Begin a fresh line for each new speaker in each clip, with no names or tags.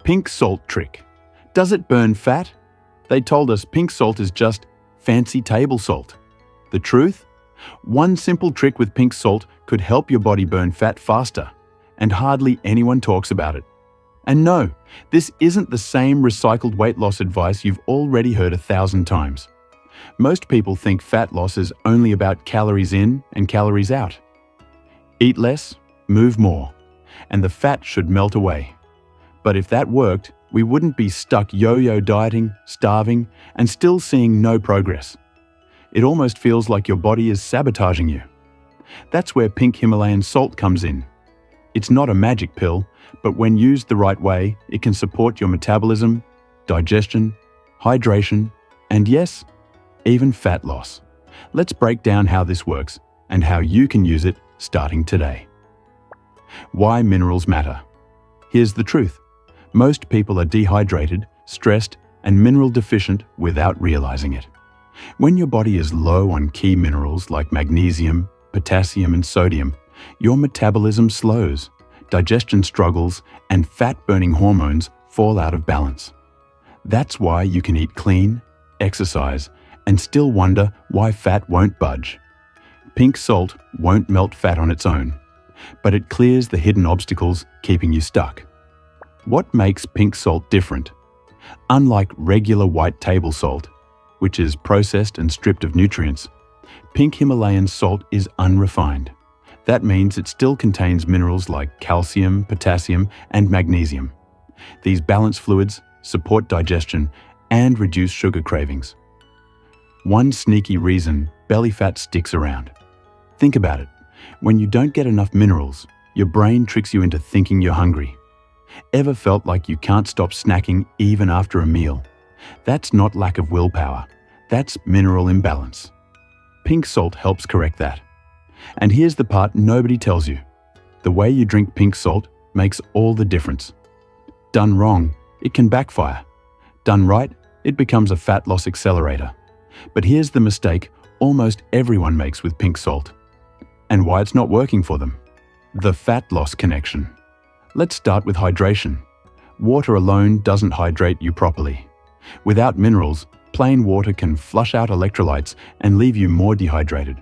Pink salt trick. Does it burn fat? They told us pink salt is just fancy table salt. The truth? One simple trick with pink salt could help your body burn fat faster, and hardly anyone talks about it. And no, this isn't the same recycled weight loss advice you've already heard 1,000 times. Most people think fat loss is only about calories in and calories out. Eat less, move more, and the fat should melt away. But if that worked, we wouldn't be stuck yo-yo dieting, starving, and still seeing no progress. It almost feels like your body is sabotaging you. That's where pink Himalayan salt comes in. It's not a magic pill, but when used the right way, it can support your metabolism, digestion, hydration, and yes, even fat loss. Let's break down how this works and how you can use it starting today. Why minerals matter. Here's the truth. Most people are dehydrated, stressed, and mineral deficient without realizing it. When your body is low on key minerals like magnesium, potassium, and sodium, your metabolism slows, digestion struggles, and fat-burning hormones fall out of balance. That's why you can eat clean, exercise, and still wonder why fat won't budge. Pink salt won't melt fat on its own, but it clears the hidden obstacles keeping you stuck. What makes pink salt different? Unlike regular white table salt, which is processed and stripped of nutrients, pink Himalayan salt is unrefined. That means it still contains minerals like calcium, potassium, and magnesium. These balance fluids support digestion and reduce sugar cravings. One sneaky reason belly fat sticks around. Think about it. When you don't get enough minerals, your brain tricks you into thinking you're hungry. Ever felt like you can't stop snacking even after a meal? That's not lack of willpower. That's mineral imbalance. Pink salt helps correct that. And here's the part nobody tells you. The way you drink pink salt makes all the difference. Done wrong, it can backfire. Done right, it becomes a fat loss accelerator. But here's the mistake almost everyone makes with pink salt, and why it's not working for them. The fat loss connection. Let's start with hydration. Water alone doesn't hydrate you properly. Without minerals, plain water can flush out electrolytes and leave you more dehydrated.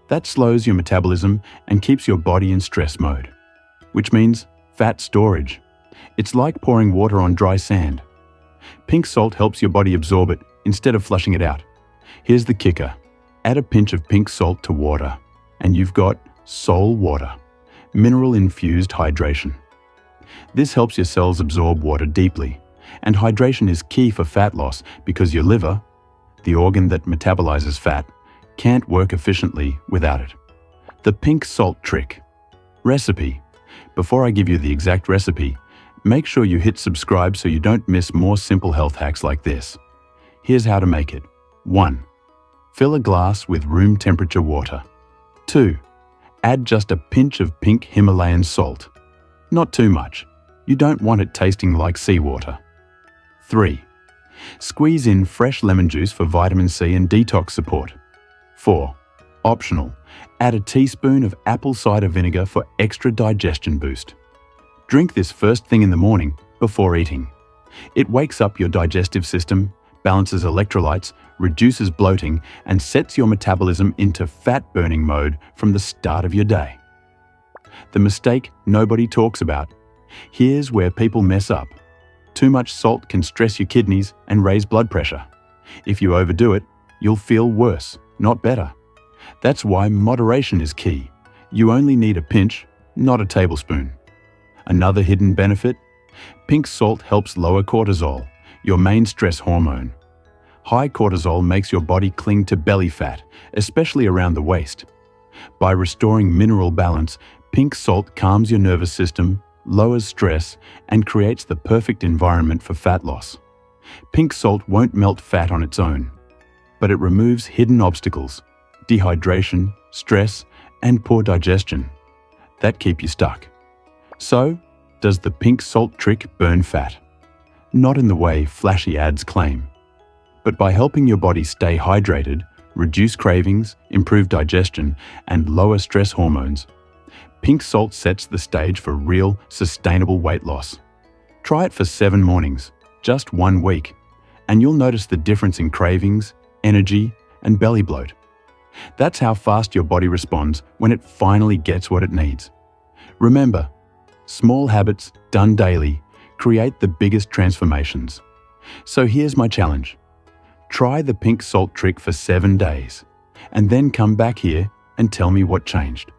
That slows your metabolism and keeps your body in stress mode, which means fat storage. It's like pouring water on dry sand. Pink salt helps your body absorb it instead of flushing it out. Here's the kicker. Add a pinch of pink salt to water, and you've got soul water, mineral-infused hydration. This helps your cells absorb water deeply, and hydration is key for fat loss because your liver, the organ that metabolizes fat, can't work efficiently without it. The pink salt trick. Recipe. Before I give you the exact recipe, make sure you hit subscribe so you don't miss more simple health hacks like this. Here's how to make it. 1. Fill a glass with room temperature water. 2. Add just a pinch of pink Himalayan salt. Not too much. You don't want it tasting like seawater. 3. Squeeze in fresh lemon juice for vitamin C and detox support. 4. Optional. Add a teaspoon of apple cider vinegar for extra digestion boost. Drink this first thing in the morning before eating. It wakes up your digestive system, balances electrolytes, reduces bloating, and sets your metabolism into fat-burning mode from the start of your day. The mistake nobody talks about. Here's where people mess up. Too much salt can stress your kidneys and raise blood pressure. If you overdo it, you'll feel worse, not better. That's why moderation is key. You only need a pinch, not a tablespoon. Another hidden benefit? Pink salt helps lower cortisol, your main stress hormone. High cortisol makes your body cling to belly fat, especially around the waist. By restoring mineral balance, pink salt calms your nervous system, lowers stress, and creates the perfect environment for fat loss. Pink salt won't melt fat on its own, but it removes hidden obstacles, dehydration, stress, and poor digestion that keep you stuck. So, does the pink salt trick burn fat? Not in the way flashy ads claim, but by helping your body stay hydrated, reduce cravings, improve digestion, and lower stress hormones. Pink salt sets the stage for real, sustainable weight loss. Try it for 7 mornings, just 1 week, and you'll notice the difference in cravings, energy, and belly bloat. That's how fast your body responds when it finally gets what it needs. Remember, small habits done daily create the biggest transformations. So here's my challenge. Try the pink salt trick for 7 days, and then come back here and tell me what changed.